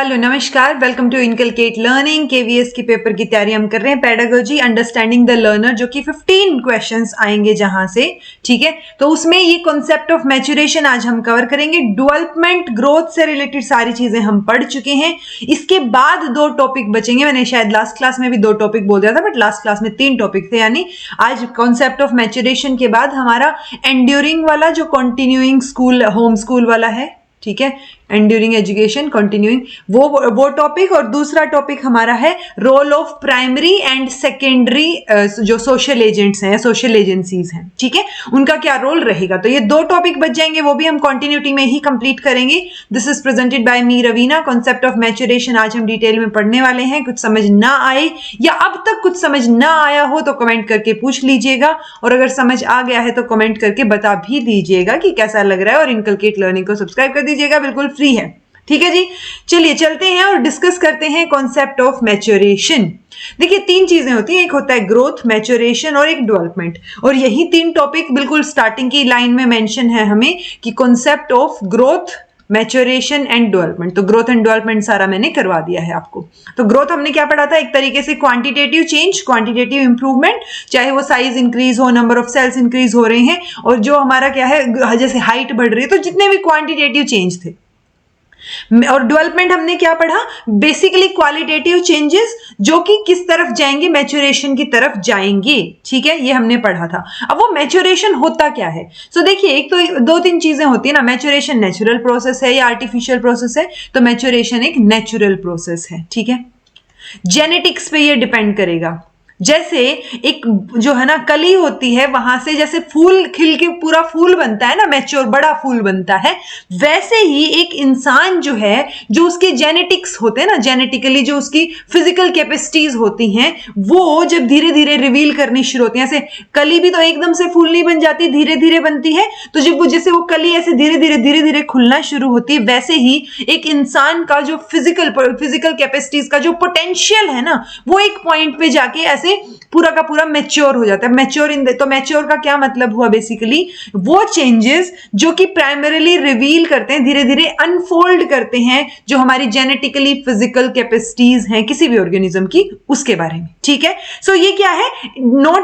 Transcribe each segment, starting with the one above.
Hello नमस्कार, welcome to inculcate learning. KVS के paper की तैयारी हम कर रहे हैं, पेडागोजी अंडरस्टैंडिंग द लर्नर, जो कि 15 क्वेश्चंस आएंगे जहां से, ठीक है। तो उसमें ये कॉन्सेप्ट ऑफ मैच्योरेशन आज हम कवर करेंगे। डेवलपमेंट ग्रोथ से रिलेटेड सारी चीजें हम पढ़ चुके हैं। इसके बाद 2 टॉपिक बचेंगे। मैंने शायद लास्ट क्लास में भी 2 टॉपिक बोल दिया था, बट लास्ट क्लास में 3 टॉपिक थे। यानी आज कॉन्सेप्ट ऑफ मैच्योरेशन के बाद हमारा एंड्यूरिंग वाला जो कंटिन्यूइंग स्कूल होम स्कूल वाला है, ठीक है, एंड्यूरिंग एजुकेशन कंटिन्यूइंग, वो टॉपिक, और दूसरा टॉपिक हमारा है role of primary and secondary जो सोशल एजेंट्स हैं, सोशल एजेंसीज हैं, ठीक है, उनका क्या रोल रहेगा। तो ये 2 टॉपिक बच जाएंगे, वो भी हम कंटिन्यूटी में ही कंप्लीट करेंगे। This is presented by me Raveena. Concept of maturation आज हम डिटेल में पढ़ने वाले हैं। कुछ समझ ना आए या अब तक कुछ समझ ना आया हो तो कमेंट करके पूछ लीजिएगा, और अगर समझ आ गया है तो कमेंट करके बता भी दीजिएगा कि कैसा लग रहा है, और इनकलकेट लर्निंग को सब्सक्राइब कर दीजिएगा, बिल्कुल फ्री है, ठीक है जी। चलिए चलते हैं और डिस्कस करते हैं कॉन्सेप्ट ऑफ मैच्योरेशन। देखिए 3 चीजें होती हैं, एक होता है ग्रोथ, मैच्योरेशन और एक डेवलपमेंट, और यही 3 टॉपिक बिल्कुल स्टार्टिंग की लाइन में मेंशन है हमें कि concept of growth, maturation and development. तो ग्रोथ एंड डेवलपमेंट सारा मैंने करवा दिया है आपको। तो ग्रोथ हमने क्या पढ़ा था, एक तरीके से क्वांटिटेटिव चेंज, क्वांटिटेटिव इंप्रूवमेंट, चाहे वो साइज इंक्रीज हो, नंबर ऑफ सेल्स इंक्रीज हो रहे हैं, और जो हमारा क्या है, जैसे हाइट बढ़ रही है, तो जितने भी क्वांटिटेटिव चेंज थे। और डेवलपमेंट हमने क्या पढ़ा, बेसिकली क्वालिटेटिव चेंजेस जो कि किस तरफ जाएंगे, मैच्योरेशन की तरफ जाएंगे, ठीक है, ये हमने पढ़ा था। अब वो मैच्योरेशन होता क्या है, सो देखिए, एक तो 2-3 चीजें होती है ना। मैच्योरेशन नेचुरल प्रोसेस है या आर्टिफिशियल प्रोसेस है, तो मैच्योरेशन एक नेचुरल प्रोसेस है, ठीक है। जेनेटिक्स पे ये डिपेंड करेगा। जैसे एक जो है ना कली होती है, वहां से जैसे फूल खिल के पूरा फूल बनता है ना, मैच्योर बड़ा फूल बनता है, वैसे ही एक इंसान जो है, जो उसके जेनेटिक्स होते हैं ना, जेनेटिकली जो उसकी फिजिकल कैपेसिटीज होती हैं, वो जब धीरे धीरे रिवील करनी शुरू होती है। ऐसे कली भी तो एकदम से फूल नहीं बन जाती, धीरे धीरे बनती है। तो जब वो जैसे वो कली ऐसे धीरे धीरे खुलना शुरू होती है, वैसे ही एक इंसान का जो फिजिकल कैपेसिटीज का जो पोटेंशियल है ना, वो एक पॉइंट पे जाके ऐसे पूरा का पूरा मैच्योर हो जाता है। तो मैच्योर का क्या मतलब हुआ, बेसिकली वो चेंजेस जो कि प्राइमरीली रिवील करते हैं, धीरे धीरे अनफोल्ड करते हैं, जो हमारी जेनेटिकली फिजिकल कैपेसिटीज हैं किसी भी ऑर्गेनिज्म की, उसके बारे में, ठीक है। सो ये क्या है,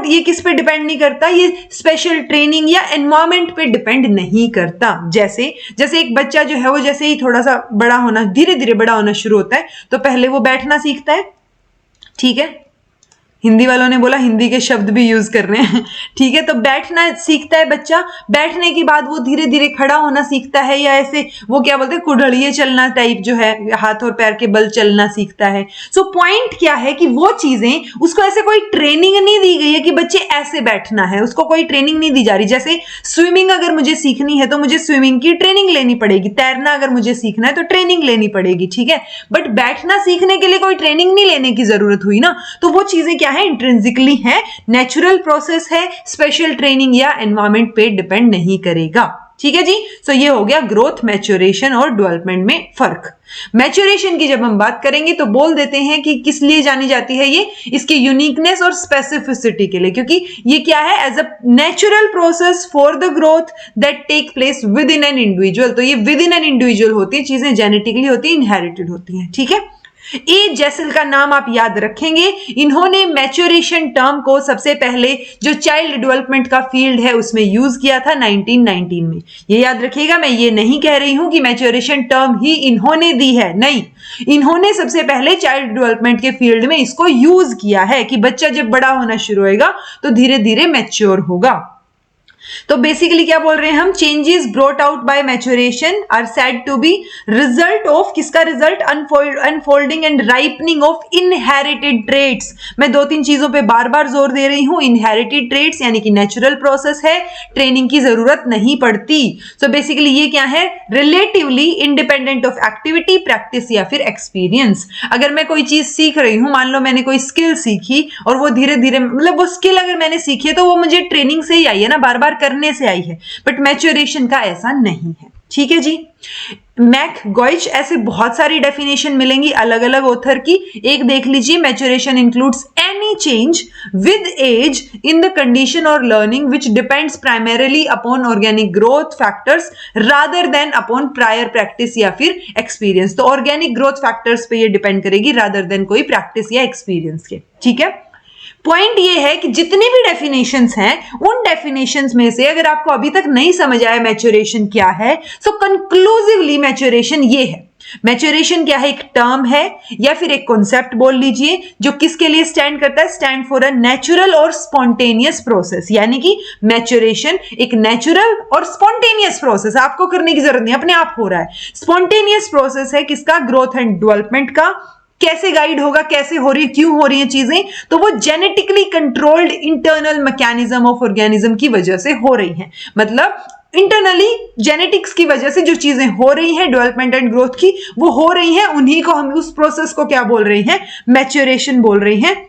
ये किस पे डिपेंड नहीं करता, ये स्पेशल ट्रेनिंग या एनवायरमेंट पे डिपेंड नहीं करता। जैसे एक बच्चा जो है, वो जैसे ही थोड़ा सा बड़ा होना, धीरे धीरे बड़ा होना शुरू होता है, तो पहले वो बैठना सीखता है, ठीक है। हिंदी वालों ने बोला हिंदी के शब्द भी यूज कर रहे हैं, ठीक है। तो बैठना सीखता है बच्चा, बैठने के बाद वो धीरे धीरे खड़ा होना सीखता है, या ऐसे वो क्या बोलते हैं, कुढ़ड़िए चलना टाइप जो है, हाथ और पैर के बल चलना सीखता है। सो पॉइंट क्या है कि वो चीजें, उसको ऐसे कोई ट्रेनिंग नहीं दी गई है कि बच्चे ऐसे बैठना है, उसको कोई ट्रेनिंग नहीं दी जा रही। जैसे स्विमिंग अगर मुझे सीखनी है तो मुझे स्विमिंग की ट्रेनिंग लेनी पड़ेगी, तैरना अगर मुझे सीखना है तो ट्रेनिंग लेनी पड़ेगी, ठीक है। बट बैठना सीखने के लिए कोई ट्रेनिंग नहीं लेने की जरूरत हुई ना। तो वो चीजें क्या है, इंट्रिंसिकली है, नेचुरल प्रोसेस है, स्पेशल ट्रेनिंग या एनवायरमेंट पे डिपेंड नहीं करेगा, ठीक है जी। सो ये हो गया ग्रोथ, मैच्योरेशन और डेवलपमेंट में फर्क। मैच्योरेशन की जब हम बात करेंगे तो बोल देते हैं कि किस लिए जानी जाती है, ये इसके यूनिकनेस और स्पेसिफिसिटी के लिए, क्योंकि ये क्या है, as a natural process for the growth that take place with in an individual. तो ये विद इन एन इंडिविजुअल होती है, चीजें जेनेटिकली होती है, इनहेरिटेड होती हैं, ठीक है। ए जेसल का नाम आप याद रखेंगे। इन्होंने मैच्योरेशन टर्म को सबसे पहले जो चाइल्ड डेवलपमेंट का फील्ड है उसमें यूज किया था 1919 में। ये याद रखिएगा, मैं ये नहीं कह रही हूं कि मैच्योरेशन टर्म ही इन्होंने दी है, नहीं, इन्होंने सबसे पहले चाइल्ड डेवलपमेंट के फील्ड में इसको यूज किया है कि बच्चा जब बड़ा होना शुरू होगा तो धीरे धीरे मैच्योर होगा। तो बेसिकली क्या बोल रहे हैं हम, changes brought out by maturation are said to be result of, किसका result, unfolding and ripening of inherited traits. मैं 2-3 चीजों पे बार बार जोर दे रही हूं, इनहेरिटेड ट्रेट्स यानी कि नेचुरल प्रोसेस है, ट्रेनिंग की जरूरत नहीं पड़ती। सो बेसिकली ये क्या है, relatively independent of activity, practice या फिर एक्सपीरियंस। अगर मैं कोई चीज सीख रही हूं, मान लो मैंने कोई स्किल सीखी, और वो धीरे धीरे, मतलब वो स्किल अगर मैंने सीखी है तो वो मुझे ट्रेनिंग से ही आई है ना, बार बार करने से आई है, बट मैच्योरेशन का ऐसा नहीं है, ठीक है जी। मैकगॉइच, ऐसे बहुत सारी डेफिनेशन मिलेंगी अलग अलग ऑथर की। एक देख लीजिए, maturation includes any change with age in the condition और learning which depends primarily upon organic growth factors rather than upon prior practice या फिर एक्सपीरियंस। तो ऑर्गेनिक ग्रोथ फैक्टर्स पे ये डिपेंड करेगी रादर देन कोई प्रैक्टिस या एक्सपीरियंस के। ठीक है, पॉइंट ये है कि जितनी भी डेफिनेशंस हैं उन डेफिनेशंस में से अगर आपको अभी तक नहीं समझ आया मैच्योरेशन क्या है, सो कंक्लूसिवली मैच्योरेशन ये है। मैच्योरेशन क्या है? एक टर्म है या फिर एक कॉन्सेप्ट बोल लीजिए जो किसके लिए स्टैंड करता है? स्टैंड फॉर अ नेचुरल और स्पॉन्टेनियस प्रोसेस। यानी कि मैच्योरेशन एक नेचुरल और स्पॉन्टेनियस प्रोसेस, आपको करने की जरूरत नहीं, अपने आप हो रहा है। स्पॉन्टेनियस प्रोसेस है किसका? ग्रोथ एंड डेवलपमेंट का। कैसे गाइड होगा, कैसे हो रही है, क्यों हो रही है चीजें? तो वो genetically controlled internal mechanism of organism की वजह से हो रही है। मतलब इंटरनली जेनेटिक्स की वजह से जो चीजें हो रही हैं डेवलपमेंट एंड ग्रोथ की, वो हो रही हैं, उन्हीं को हम उस प्रोसेस को क्या बोल रहे हैं? मैच्योरेशन बोल रहे हैं।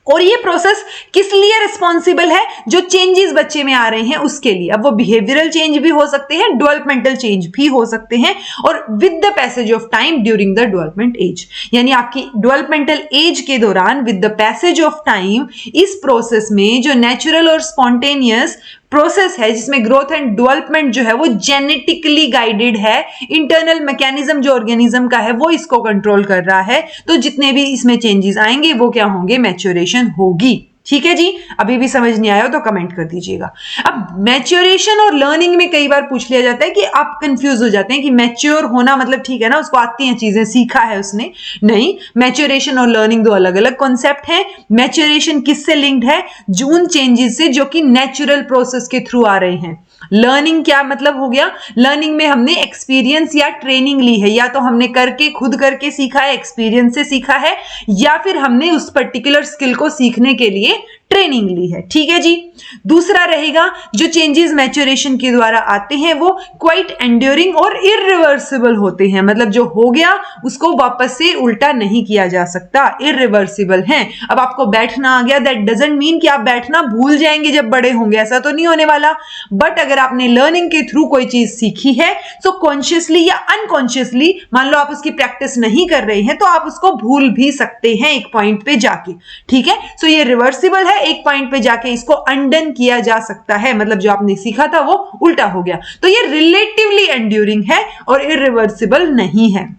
और ये प्रोसेस किस लिए रिस्पॉन्सिबल है? जो चेंजेस बच्चे में आ रहे हैं उसके लिए। अब वो बिहेवियरल चेंज भी हो सकते हैं, डेवलपमेंटल चेंज भी हो सकते हैं, और with the passage of time during the development age. यानी आपकी डेवलपमेंटल एज के दौरान with the passage of time इस प्रोसेस में जो नेचुरल और स्पॉन्टेनियस प्रोसेस है जिसमें ग्रोथ एंड डेवलपमेंट जो है वो जेनेटिकली गाइडेड है, इंटरनल मैकेनिज्म जो ऑर्गेनिज्म का है वो इसको कंट्रोल कर रहा है, तो जितने भी इसमें चेंजेस आएंगे वो क्या होंगे? मैच्योरेशन होगी। ठीक है जी, अभी भी समझ नहीं आया हो तो कमेंट कर दीजिएगा। अब मैच्योरेशन और लर्निंग में कई बार पूछ लिया जाता है कि आप कंफ्यूज हो जाते हैं कि मैच्योर होना मतलब ठीक है ना, उसको आती हैं चीजें, सीखा है उसने। नहीं, मैच्योरेशन और लर्निंग दो अलग अलग कॉन्सेप्ट हैं। मैच्योरेशन किससे लिंक्ड है? उन चेंजेस से जो कि नेचुरल प्रोसेस के थ्रू आ रहे हैं। लर्निंग क्या मतलब हो गया? लर्निंग में हमने एक्सपीरियंस या ट्रेनिंग ली है, या तो हमने करके खुद करके सीखा है, एक्सपीरियंस से सीखा है, या फिर हमने उस पर्टिकुलर स्किल को सीखने के लिए ट्रेनिंग ली है। ठीक है जी। दूसरा रहेगा, जो चेंजेस मैच्योरेशन के द्वारा आते हैं वो क्वाइट एंड्योरिंग और इरिवर्सिबल होते हैं। मतलब जो हो गया उसको वापस से उल्टा नहीं किया जा सकता, इरिवर्सिबल है। अब आपको बैठना आ गया, दैट डजंट मीन कि आप बैठना भूल जाएंगे जब बड़े होंगे, ऐसा तो नहीं होने वाला। बट अगर आपने लर्निंग के थ्रू कोई चीज सीखी है, सो कॉन्शियसली या अनकॉन्शियसली, मान लो आप उसकी प्रैक्टिस नहीं कर रहे हैं तो आप उसको भूल भी सकते हैं एक पॉइंट पे जाके। ठीक है, सो ये रिवर्सिबल है, एक पॉइंट पे जाके इसको अनडन किया जा सकता है। मतलब जो आपने सीखा था वो उल्टा हो गया, तो ये रिलेटिवली एंड्यूरिंग है और इरिवर्सिबल नहीं है।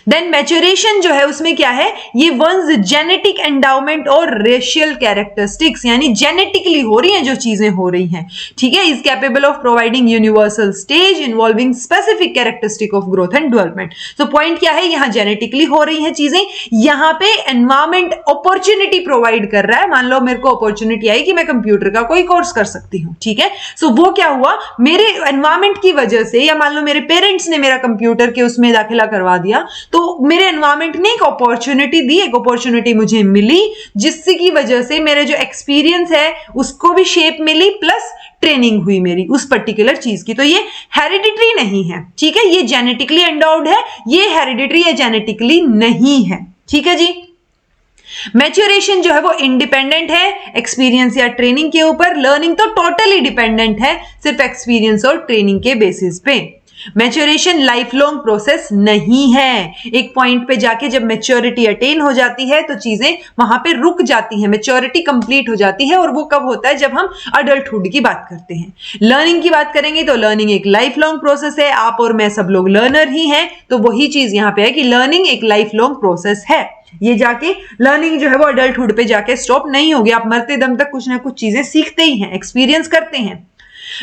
देन मैच्योरेशन जो है उसमें क्या है? ये वंस जेनेटिक एंडाउमेंट और रेशियल कैरेक्टरिस्टिक्स, यानी जेनेटिकली हो रही हैं जो चीजें हो रही हैं। ठीक है, is capable of providing universal stage involving specific characteristic of growth and development. तो पॉइंट क्या है? यहां जेनेटिकली हो रही हैं चीजें, यहां पे एनवायरमेंट अपॉर्चुनिटी प्रोवाइड कर रहा है। मान लो मेरे को अपॉर्चुनिटी आई कि मैं कंप्यूटर का कोई कोर्स कर सकती हूं। ठीक है, सो वो क्या हुआ? मेरे एनवायरमेंट की वजह से, या मान लो मेरे पेरेंट्स ने मेरा कंप्यूटर के उसमें दाखिला करवा दिया, तो मेरे एनवायरमेंट ने एक अपॉर्चुनिटी दी, एक अपॉर्चुनिटी मुझे मिली, जिसकी वजह से मेरे जो एक्सपीरियंस है उसको भी शेप मिली, प्लस ट्रेनिंग हुई मेरी उस पर्टिकुलर चीज की। तो ये हेरिडिटरी नहीं है। ठीक है, ये जेनेटिकली एंडाउड है, ये हेरिडिटरी या जेनेटिकली नहीं है। ठीक है जी। मैच्योरेशन जो है वो इंडिपेंडेंट है एक्सपीरियंस या ट्रेनिंग के ऊपर। लर्निंग तो टोटली डिपेंडेंट है सिर्फ एक्सपीरियंस और ट्रेनिंग के बेसिस पे। मैच्योरेशन लाइफ लॉन्ग प्रोसेस नहीं है। एक पॉइंट पे जाके जब मैच्योरिटी अटेन हो जाती है तो चीजें वहां पे रुक जाती हैं, मैच्योरिटी कंप्लीट हो जाती है। और वो कब होता है? जब हम अडल्टहुड की बात करते हैं। लर्निंग की बात करेंगे तो लर्निंग एक लाइफ लॉन्ग प्रोसेस है। आप और मैं सब लोग लर्नर ही हैं, तो वही चीज यहां पे है कि लर्निंग एक लाइफ लॉन्ग प्रोसेस है। ये जाके लर्निंग जो है वो अडल्टहुड पे जाके स्टॉप नहीं होगी। आप मरते दम तक कुछ ना कुछ चीजें सीखते ही हैं, एक्सपीरियंस करते हैं।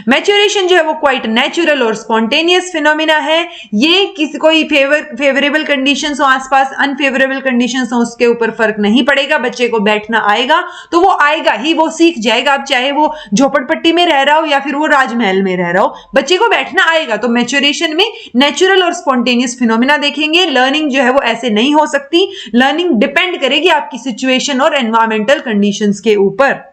मैच्योरेशन जो है वो क्वाइट नेचुरल और स्पॉन्टेनियस फिनोमिना है। ये किसी कोई फेवरेबल कंडीशंस हो आसपास, अनफेवरेबल कंडीशंस हो, उसके ऊपर फर्क नहीं पड़ेगा। बच्चे को बैठना आएगा तो वो आएगा ही, वो सीख जाएगा। अब चाहे वो झोपड़पट्टी में रह रहा हो या फिर वो राजमहल में रह रहा हो, बच्चे को बैठना आएगा। तो मैच्योरेशन में नेचुरल और स्पॉन्टेनियस फिनोमिना देखेंगे। लर्निंग जो है वो ऐसे नहीं हो सकती। लर्निंग डिपेंड करेगी आपकी सिचुएशन और एनवायरमेंटल कंडीशंस के ऊपर।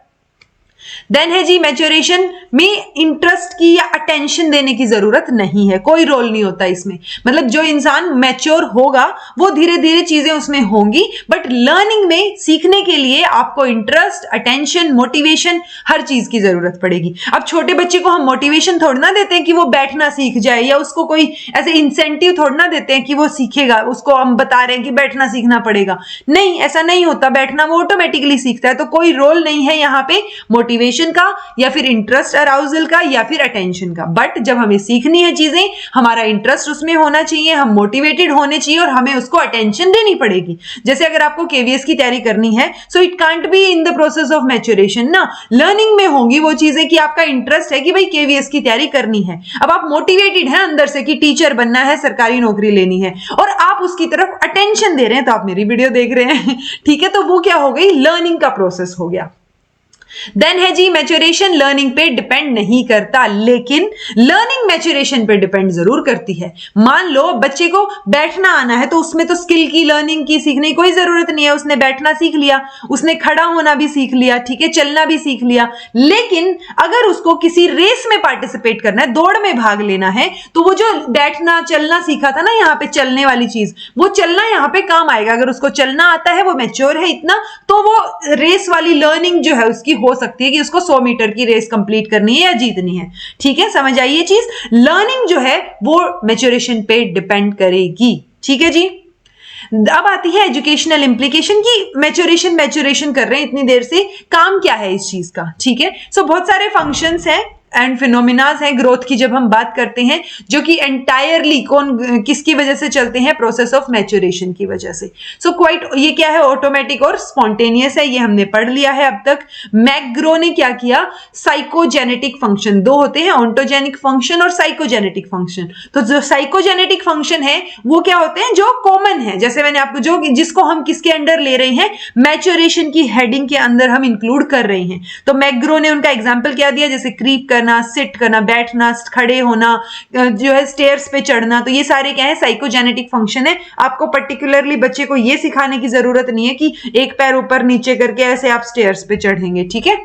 देन है जी मैच्योरेशन में इंटरेस्ट की या अटेंशन देने की जरूरत नहीं है, कोई रोल नहीं होता इसमें। मतलब जो इंसान मैच्योर होगा वो धीरे धीरे चीजें उसमें होंगी, बट लर्निंग में सीखने के लिए आपको इंटरेस्ट, अटेंशन, मोटिवेशन हर चीज की जरूरत पड़ेगी। अब छोटे बच्चे को हम मोटिवेशन थोड़ी ना देते हैं कि वो बैठना सीख जाए, या उसको कोई ऐसे इंसेंटिव थोड़ी ना देते हैं कि वो सीखेगा, उसको हम बता रहे हैं कि बैठना सीखना पड़ेगा। नहीं, ऐसा नहीं होता, बैठना वो ऑटोमेटिकली सीखता है। तो कोई रोल नहीं है यहाँ पे मोटिवेशन का या फिर इंटरेस्ट अराउजल का या फिर अटेंशन का। बट जब हमें सीखनी है चीजें, हमारा इंटरेस्ट उसमें होना चाहिए, हम मोटिवेटेड होने चाहिए और हमें उसको अटेंशन देनी पड़ेगी। जैसे अगर आपको केवीएस की तैयारी करनी है, so it can't be in the process of maturation ना, लर्निंग में होंगी वो चीजें कि आपका इंटरेस्ट है कि भाई केवीएस की तैयारी करनी है। अब आप मोटिवेटेड हैं अंदर से कि टीचर बनना है, सरकारी नौकरी लेनी है, और आप उसकी तरफ अटेंशन दे रहे हैं, तो आप मेरी वीडियो देख रहे हैं, ठीक है, तो वो क्या हो गई, लर्निंग का प्रोसेस हो गया। देन है जी मैच्योरेशन लर्निंग पे डिपेंड नहीं करता, लेकिन लर्निंग मैच्योरेशन पे डिपेंड जरूर करती है। मान लो बच्चे को बैठना आना है, तो उसमें तो स्किल की, लर्निंग की सीखने की कोई जरूरत नहीं है, उसने बैठना सीख लिया, उसने खड़ा होना भी सीख लिया, ठीक है, चलना भी सीख लिया। लेकिन अगर उसको किसी रेस में पार्टिसिपेट करना है, दौड़ में भाग लेना है, तो वो जो बैठना चलना सीखा था ना, यहाँ पे चलने वाली चीज, वो चलना यहाँ पे काम आएगा। अगर उसको चलना आता है, वो मैच्योर है इतना, तो वो रेस वाली लर्निंग जो है उसकी हो सकती है कि उसको 100 मीटर की रेस कंप्लीट करनी है या जीतनी है। ठीक है, समझ आई ये चीज। लर्निंग जो है वो मैच्योरेशन पे डिपेंड करेगी। ठीक है जी। अब आती है एजुकेशनल इंप्लीकेशन की मैच्योरेशन कर रहे हैं इतनी देर से, काम क्या है इस चीज का। ठीक है, सो बहुत सारे फंक्शंस हैं एंड फिनोमिनाज है ग्रोथ की जब हम बात करते हैं, जो कि एंटायरली किसकी वजह से चलते हैं, प्रोसेस ऑफ मैच्योरेशन की वजह से। सो क्वाइट ये क्या है, ऑटोमेटिक और स्पॉन्टेनियस है, ये हमने पढ़ लिया है अब तक। मैकग्रो ने क्या किया, साइकोजेनेटिक फंक्शन, दो होते हैं, ऑन्टोजेनिक फंक्शन और साइकोजेनेटिक फंक्शन। तो जो साइकोजेनेटिक फंक्शन है वो क्या होते हैं, जो कॉमन है, जैसे मैंने आपको जो जिसको हम किसके अंडर ले रहे हैं, मैच्योरेशन की हेडिंग के अंदर हम इंक्लूड कर रहे हैं। तो मैकग्रो ने उनका एग्जाम्पल क्या दिया, जैसे क्रीप करना, सिट करना, बैठना, खड़े होना, जो है स्टेयर्स पे चढ़ना, तो ये सारे क्या है, साइकोजेनेटिक फंक्शन है। आपको पर्टिकुलरली बच्चे को ये सिखाने की जरूरत नहीं है कि एक पैर ऊपर नीचे करके ऐसे आप स्टेयर्स पे चढ़ेंगे। ठीक है,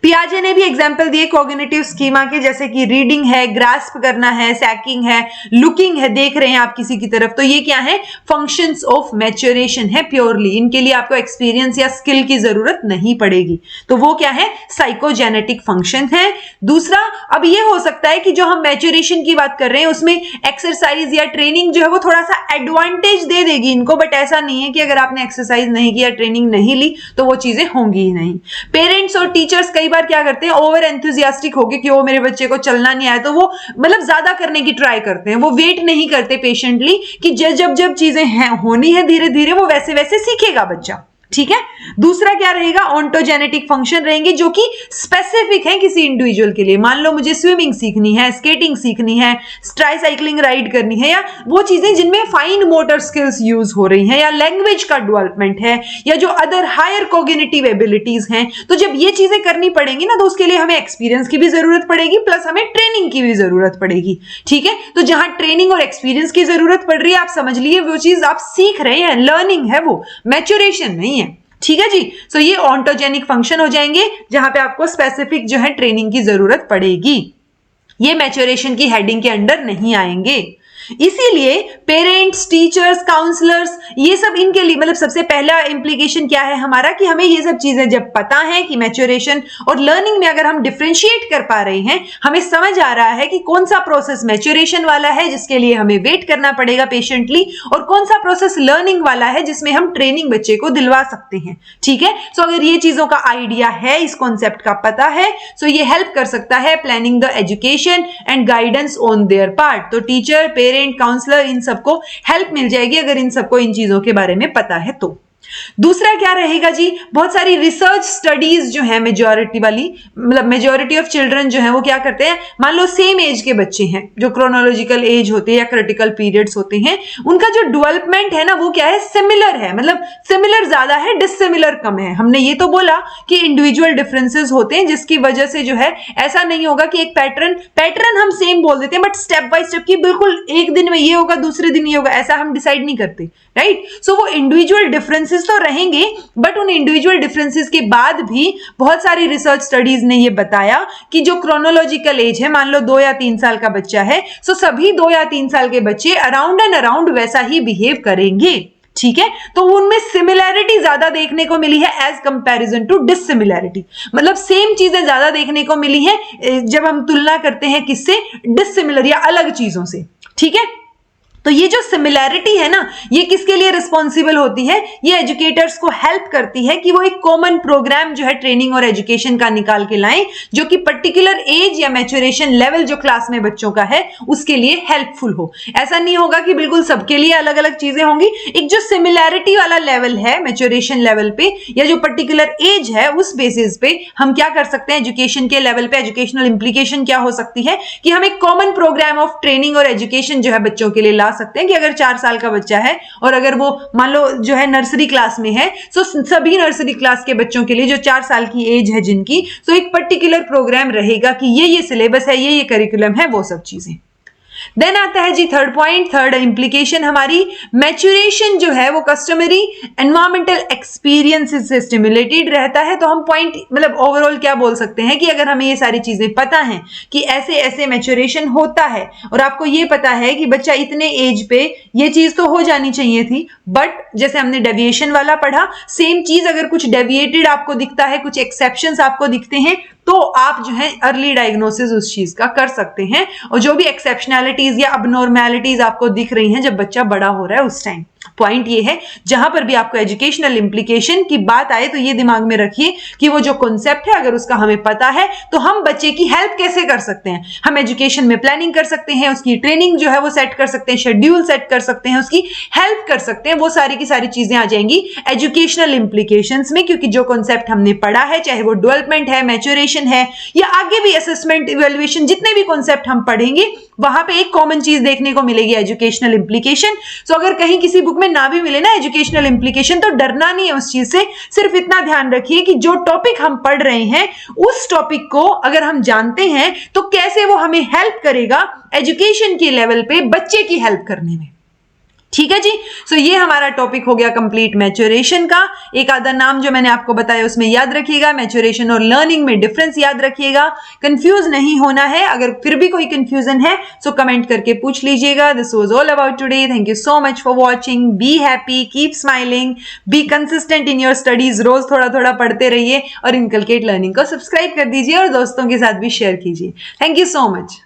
पियाजे ने भी एग्जाम्पल दिए कॉग्निटिव स्कीमा के, जैसे कि रीडिंग है, ग्रास्प करना है, सैकिंग है, लुकिंग है, देख रहे हैं आप किसी की तरफ, तो ये क्या है, फंक्शंस ऑफ मैच्योरेशन है प्योरली। इनके लिए आपको एक्सपीरियंस या स्किल की जरूरत नहीं पड़ेगी, तो वो क्या है, साइकोजेनेटिक फंक्शन है। दूसरा, अब ये हो सकता है कि जो हम मैच्योरेशन की बात कर रहे हैं उसमें एक्सरसाइज या ट्रेनिंग जो है वो थोड़ा सा एडवांटेज दे देगी इनको, बट ऐसा नहीं है कि अगर आपने एक्सरसाइज नहीं किया, ट्रेनिंग नहीं ली, तो वो चीजें होंगी ही नहीं। पेरेंट्स और टीचर्स कई बार क्या करते हैं, ओवर एंथुजियास्टिक होके कि वो मेरे बच्चे को चलना नहीं आया, तो वो मतलब ज्यादा करने की ट्राई करते हैं, वो वेट नहीं करते पेशेंटली कि जब जब चीजें होनी है धीरे धीरे वो वैसे वैसे सीखेगा बच्चा। ठीक है, दूसरा क्या रहेगा, ऑन्टोजेनेटिक फंक्शन रहेंगे जो कि स्पेसिफिक है किसी इंडिविजुअल के लिए। मान लो मुझे स्विमिंग सीखनी है, स्केटिंग सीखनी है, ट्राईसाइक्लिंग राइड करनी है, या वो चीजें जिनमें फाइन मोटर स्किल्स यूज हो रही हैं, या लैंग्वेज का डेवलपमेंट है, या जो अदर हायर कॉग्निटिव एबिलिटीज हैं, तो जब ये चीजें करनी पड़ेंगी ना, तो उसके लिए हमें एक्सपीरियंस की भी जरूरत पड़ेगी, प्लस हमें ट्रेनिंग की भी जरूरत पड़ेगी। ठीक है, तो जहां ट्रेनिंग और एक्सपीरियंस की जरूरत पड़ रही है, आप समझ लिए वो चीज आप सीख रहे हैं, लर्निंग है वो, मैच्योरेशन नहीं है। ठीक है जी, सो ये ऑन्टोजेनिक फंक्शन हो जाएंगे जहां पे आपको स्पेसिफिक जो है ट्रेनिंग की जरूरत पड़ेगी, ये मैच्योरेशन की हेडिंग के अंडर नहीं आएंगे। इसीलिए पेरेंट्स, टीचर्स, काउंसलर्स, ये सब इनके लिए मतलब सबसे पहला इंप्लीकेशन क्या है हमारा, कि हमें ये सब चीजें जब पता है कि मैच्योरेशन और लर्निंग में अगर हम डिफरेंशिएट कर पा रहे हैं, हमें समझ आ रहा है कि कौन सा प्रोसेस मैच्योरेशन वाला है जिसके लिए हमें वेट करना पड़ेगा पेशेंटली, और कौन सा प्रोसेस लर्निंग वाला है जिसमें हम ट्रेनिंग बच्चे को दिलवा सकते हैं। ठीक है, सो अगर ये चीजों का आइडिया है, इस कॉन्सेप्ट का पता है, सो ये हेल्प कर सकता है planning the education and guidance on their part. तो टीचर, पेरेंट, काउंसलर, इन सबको हेल्प मिल जाएगी अगर इन सबको इन चीजों के बारे में पता है तो। दूसरा क्या रहेगा जी, बहुत सारी रिसर्च स्टडीज जो है मेजॉरिटी वाली, मतलब मेजॉरिटी ऑफ चिल्ड्रन जो है वो क्या करते हैं, मान लो सेम एज के बच्चे हैं, जो क्रोनोलॉजिकल एज होते हैं या क्रिटिकल पीरियड्स होते हैं, उनका जो डेवलपमेंट है ना वो क्या है, सिमिलर है, मतलब सिमिलर ज्यादा है, डिससिमिलर कम है। हमने ये तो बोला कि इंडिविजुअल डिफरेंसेस होते हैं जिसकी वजह से जो है ऐसा नहीं होगा कि एक पैटर्न हम सेम बोल देते हैं, बट स्टेप बाय स्टेप की बिल्कुल एक दिन में ये होगा दूसरे दिन ये होगा, ऐसा हम डिसाइड नहीं करते, राइट। सो वो इंडिविजुअल डिफरेंसेस डिफरेंसेस तो रहेंगे, बट उन इंडिविजुअल डिफरेंसेस के बाद भी बहुत सारी रिसर्च स्टडीज ने ये बताया कि जो क्रोनोलॉजिकल एज है, मान लो 2 या 3 साल का बच्चा है, सो सभी 2 या 3 साल के बच्चे अराउंड एंड अराउंड वैसा ही बिहेव करेंगे, ठीक है। तो उनमें सिमिलैरिटी ज्यादा देखने को मिली है एज कंपैरिजन टू डिससिमिलैरिटी, मतलब सेम चीजें ज्यादा देखने को मिली है जब हम तुलना करते हैं किससे, डिससिमिलर या अलग चीजों से, ठीक है। तो ये जो सिमिलैरिटी है ना, ये किसके लिए रिस्पॉन्सिबल होती है, ये एजुकेटर्स को हेल्प करती है कि वो एक कॉमन प्रोग्राम जो है ट्रेनिंग और एजुकेशन का निकाल के लाएं, जो कि पर्टिकुलर एज या मैच्योरेशन लेवल जो क्लास में बच्चों का है उसके लिए हेल्पफुल हो। ऐसा नहीं होगा कि बिल्कुल सबके लिए अलग अलग चीजें होंगी, एक जो सिमिलैरिटी वाला लेवल है मैच्योरेशन लेवल पे या जो पर्टिकुलर एज है उस बेसिस पे हम क्या कर सकते हैं, एजुकेशन के लेवल पे एजुकेशनल इंप्लीकेशन क्या हो सकती है कि हम एक कॉमन प्रोग्राम ऑफ ट्रेनिंग और एजुकेशन जो है बच्चों के लिए ला सकते हैं कि अगर 4 साल का बच्चा है और अगर वो मान लो जो है नर्सरी क्लास में है, सो सभी नर्सरी क्लास के बच्चों के लिए जो 4 साल की एज है जिनकी, सो एक पर्टिकुलर प्रोग्राम रहेगा कि ये सिलेबस है, ये करिकुलम है, वो सब चीजें। देन आता है जी थर्ड पॉइंट, थर्ड इंप्लीकेशन हमारी, मैच्योरेशन जो है वो कस्टमरी एनवायरमेंटल एक्सपीरियंसेस से स्टिमुलेटेड रहता है। तो हम पॉइंट मतलब ओवरऑल क्या बोल सकते हैं कि अगर हमें ये सारी चीजें पता है कि ऐसे ऐसे मैच्योरेशन होता है और आपको ये पता है कि बच्चा इतने एज पे ये चीज तो हो जानी चाहिए थी, बट जैसे हमने डेविएशन वाला पढ़ा, सेम चीज अगर कुछ डेविएटेड आपको दिखता है, कुछ एक्सेप्शंस आपको दिखते हैं, तो आप जो है अर्ली डायग्नोसिस उस चीज का कर सकते हैं। और जो भी एक्सेप्शनैलिटीज या अबनॉर्मैलिटीज आपको दिख रही हैं जब बच्चा बड़ा हो रहा है उस टाइम, पॉइंट ये है जहां पर भी आपको एजुकेशनल इंप्लीकेशन की बात आए तो ये दिमाग में रखिए कि वो जो कॉन्सेप्ट है अगर उसका हमें पता है तो हम बच्चे की हेल्प कैसे कर सकते हैं। हम एजुकेशन में प्लानिंग कर सकते हैं, उसकी ट्रेनिंग जो है वो सेट कर सकते हैं, शेड्यूल सेट कर सकते हैं, उसकी हेल्प कर सकते हैं, वो सारी की सारी चीजें आ जाएंगी एजुकेशनल इंप्लीकेशंस में, क्योंकि जो कॉन्सेप्ट हमने पढ़ा है, चाहे वो डेवलपमेंट है, मैच्योरेशन है या आगे भी असेसमेंट, इवैल्यूएशन, जितने भी कॉन्सेप्ट हम पढ़ेंगे वहां पे एक कॉमन चीज देखने को मिलेगी, एजुकेशनल इंप्लीकेशन। सो अगर कहीं किसी बुक में ना भी मिले ना एजुकेशनल इंप्लीकेशन तो डरना नहीं है उस चीज से, सिर्फ इतना ध्यान रखिए कि जो टॉपिक हम पढ़ रहे हैं उस टॉपिक को अगर हम जानते हैं तो कैसे वो हमें हेल्प करेगा एजुकेशन के लेवल पे बच्चे की हेल्प करने में, ठीक है जी। सो ये हमारा टॉपिक हो गया कंप्लीट मैच्योरेशन का। एक आधा नाम जो मैंने आपको बताया उसमें याद रखिएगा, मैच्योरेशन और लर्निंग में डिफरेंस याद रखिएगा, कंफ्यूज नहीं होना है। अगर फिर भी कोई कंफ्यूजन है सो कमेंट करके पूछ लीजिएगा। This was all about today, thank you so much for watching, be happy, keep smiling, be consistent in your studies, रोज थोड़ा थोड़ा पढ़ते रहिए और इनकलकेट लर्निंग को सब्सक्राइब कर दीजिए और दोस्तों के साथ भी शेयर कीजिए। Thank you so much.